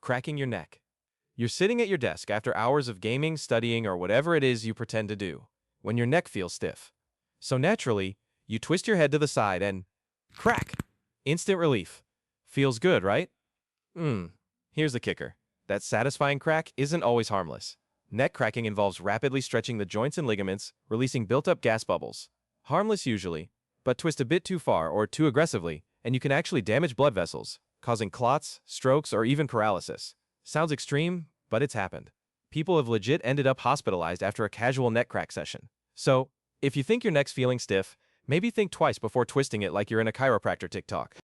Cracking your neck. You're sitting at your desk after hours of gaming, studying, or whatever it is you pretend to do, when your neck feels stiff. So naturally, you twist your head to the side and crack! Instant relief. Feels good, right? Here's the kicker. That satisfying crack isn't always harmless. Neck cracking involves rapidly stretching the joints and ligaments, releasing built-up gas bubbles. Harmless usually, but twist a bit too far or too aggressively, and you can actually damage blood vessels, causing clots, strokes, or even paralysis. Sounds extreme, but it's happened. People have legit ended up hospitalized after a casual neck crack session. So, if you think your neck's feeling stiff, maybe think twice before twisting it like you're in a chiropractor TikTok.